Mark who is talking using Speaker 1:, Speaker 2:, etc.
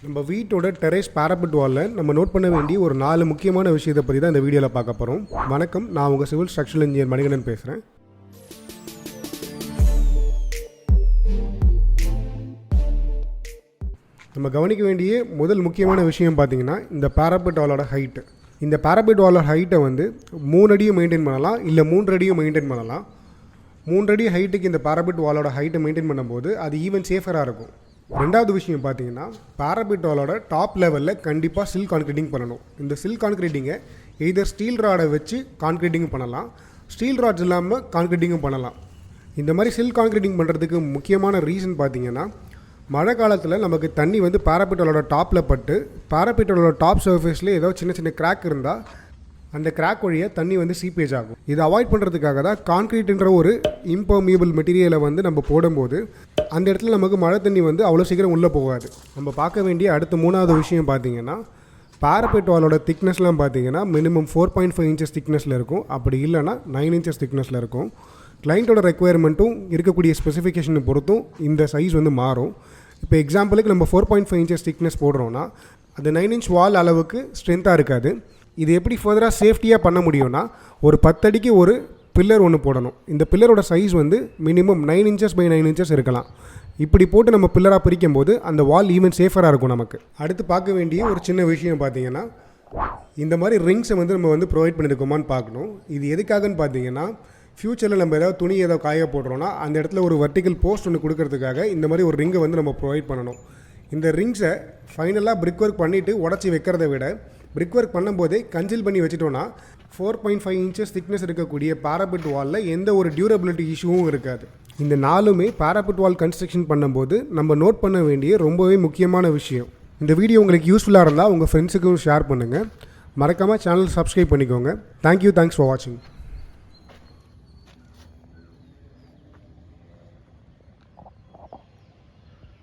Speaker 1: நம்ம வீட்டோட டெரேஸ் பேரபெட் வாலில் நம்ம நோட் பண்ண வேண்டிய ஒரு 4 முக்கியமான விஷயத்தை பற்றி தான் இந்த வீடியோவில் பார்க்க போகிறோம். வணக்கம், நான் உங்கள் சிவில் ஸ்ட்ரக்சரல் இன்ஜினியர் மணிகண்டன் பேசுகிறேன். நம்ம கவனிக்க வேண்டிய முதல் முக்கியமான விஷயம் பார்த்திங்கன்னா இந்த பேரபெட் வாலோட ஹைட்டு. இந்த பேரபெட் வாலோட ஹைட்டை வந்து 3 அடியும் மெயின்டைன் பண்ணலாம், இல்லை 3 அடியும் மெயின்டைன் பண்ணலாம். 3 அடி ஹைட்டுக்கு இந்த பேரபெட் வாலோட ஹைட்டை மெயின்டைன் பண்ணும்போது அது ஈவன் சேஃபராக இருக்கும். ரெண்டாவது விஷயம் பார்த்தீங்கன்னா, பேரபெட் வாலோட டாப் லெவலில் கண்டிப்பாக சில் கான்க்ரீட்டிங் பண்ணணும். இந்த சில் கான்க்ரீட்டிங்கை எய்தர் ஸ்டீல் ராடை வச்சு கான்க்ரீட்டிங்கும் பண்ணலாம், ஸ்டீல் ராட்ஸ் இல்லாமல் கான்க்ரீட்டிங்கும் பண்ணலாம். இந்த மாதிரி சில் கான்க்ரீட்டிங் பண்ணுறதுக்கு முக்கியமான ரீசன் பார்த்தீங்கன்னா, மழை காலத்தில் நமக்கு தண்ணி வந்து பேரபெட் வாலோட டாப்பில் பட்டு பேரபெட் வாலோட டாப் சர்ஃபேஸ்லேயே ஏதோ சின்ன சின்ன கிராக் இருந்தால் அந்த கிராக் வழியாக தண்ணி வந்து சீப்பேஜ் ஆகும். இதை அவாய்ட் பண்ணுறதுக்காக தான் கான்க்ரீட்ன்ற ஒரு இம்பர்மியபிள் மெட்டீரியலை வந்து நம்ம போடும்போது அந்த இடத்துல நமக்கு மழை தண்ணி வந்து அவ்வளோ சீக்கிரம் உள்ளே போகாது. நம்ம பார்க்க வேண்டிய அடுத்த 3வது விஷயம் பார்த்திங்கன்னா, பேரபெட் வாலோட திக்னஸ்லாம் பார்த்திங்கன்னா மினிமம் 4.5 inches திக்னஸில் இருக்கும், அப்படி இல்லைனா 9 inches திக்னஸில் இருக்கும். கிளைண்ட்டோட ரெக்குயர்மெண்ட்டும் இருக்கக்கூடிய ஸ்பெசிஃபிகேஷனை பொறுத்தும் இந்த சைஸ் வந்து மாறும். இப்போ எக்ஸாம்பிளுக்கு நம்ம 4.5 inches திக்னஸ் போடுறோன்னா அது 9 inch வால் அளவுக்கு ஸ்ட்ரென்த்தாக இருக்காது. இது எப்படி ஃபர்தராக சேஃப்டியாக பண்ண முடியும்னா, ஒரு 10 அடிக்கு ஒரு பில்லர் ஒன்று போடணும். இந்த பில்லரோட சைஸ் வந்து மினிமம் 9 inches by 9 inches இருக்கலாம். இப்படி போட்டு நம்ம பில்லராக பிரிக்கும் போது அந்த வால் ஈவன் சேஃபராக இருக்கும் நமக்கு. அடுத்து பார்க்க வேண்டிய ஒரு சின்ன விஷயம் பார்த்தீங்கன்னா, இந்த மாதிரி ரிங்ஸை வந்து நம்ம வந்து ப்ரொவைட் பண்ணியிருக்கோமான்னு பார்க்கணும். இது எதுக்காகன்னு பார்த்தீங்கன்னா, ஃப்யூச்சரில் நம்ம ஏதாவது துணி ஏதாவது காய போடுறோன்னா அந்த இடத்துல ஒரு வெர்டிக்கல் போஸ்ட் ஒன்று கொடுக்கறதுக்காக இந்த மாதிரி ஒரு ரிங்கை வந்து நம்ம ப்ரொவைட் பண்ணணும். இந்த ரிங்ஸை ஃபைனலாக பிரிக் ஒர்க் பண்ணிவிட்டு உடச்சி வைக்கிறத விட பிரிக் ஒர்க் பண்ணும்போதே கன்சில் பண்ணி வச்சுட்டோன்னா 4.5 inches திக்னஸ் இருக்கக்கூடிய பேரபெட் வாலில் எந்த ஒரு டியூரபிலிட்டி இஷ்யூவும் இருக்காது. இந்த 4மே பேரபெட் வால் கன்ஸ்ட்ரக்ஷன் பண்ணும்போது நம்ம நோட் பண்ண வேண்டிய ரொம்பவே முக்கியமான விஷயம். இந்த வீடியோ உங்களுக்கு யூஸ்ஃபுல்லாக இருந்தால் உங்கள் ஃப்ரெண்ட்ஸுக்கும் ஷேர் பண்ணுங்கள். மறக்காமல் சேனல் சப்ஸ்கிரைப் பண்ணிக்கோங்க. தேங்க்யூ, தேங்க்ஸ் ஃபார் வாட்சிங்.